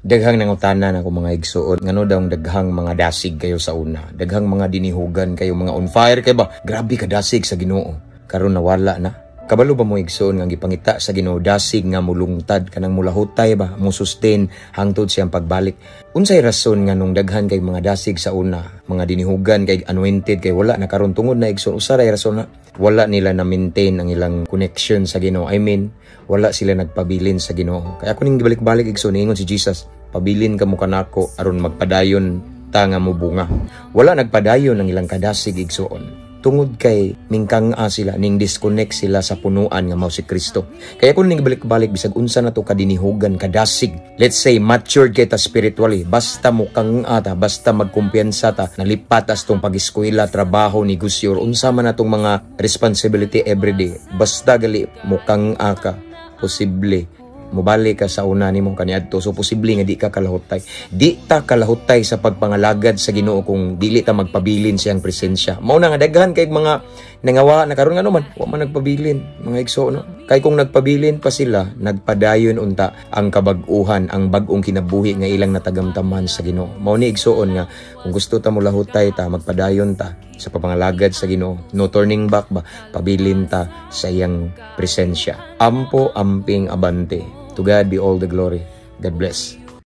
Daghang nangutanan ako mga igsuon, ngano daw daghang mga dasig kayo sa una, daghang mga dinihugan kayo, mga on fire kay ba, grabe ka dasig sa Ginoo, karon nawala na. Kabalo ba mo igsuon nga gipangita sa Ginoo dasig nga mulungtad kanang mulahutay ba, mo sustain hangtod siyang pagbalik. Unsay rason nga nung daghan kay mga dasig sa una, mga dinihugan kay anointed kay wala na karon tungod na igsuon, usa ra rason na wala nila na maintain ang ilang connection sa Ginoo. I mean, wala sila nagpabilin sa Ginoo. Kaya ako ning gibalik-balik igsoon ingon si Jesus, pabilin kamo kanako aron magpadayon ta nga mo bunga. Wala nagpadayon ang ilang kadasig igsoon. Tungod kay mingkang-a sila, ning disconnect sila sa punuan nga mao si Kristo. Kaya kung ning balik-balik bisag unsa na to kadinihugan, kadasig, let's say matured kita spiritually, basta mo kang-a ta, basta magkumpiyansa ta, nalipat as tong pag-eskwela, trabaho, negosyo, unsa man natong mga responsibility everyday, basta gali mo kang-a ka, posible mubalik ka sa una nimo kaniadto. So posible nga di ka kalahutay. Di ta kalahutay sa pagpangalagad sa Ginoo kung dili ta magpabilin siyang presensya. Mao na nga daghan kay mga nangawa na karon nga naman wa man nagpabilin mga igsoon, no? Kay kung nagpabilin pa sila, nagpadayon unta ang kabag-uhan, ang bag-ong kinabuhi nga ilang natagamtaman sa Ginoo. Mao ni igsoon nga kung gusto ta mo lahutay ta, magpadayon ta sa papangalagad sa Ginoo. No turning back ba, pabilin ta sa iyang presensya. Ampo amping abante. To God be all the glory. God bless.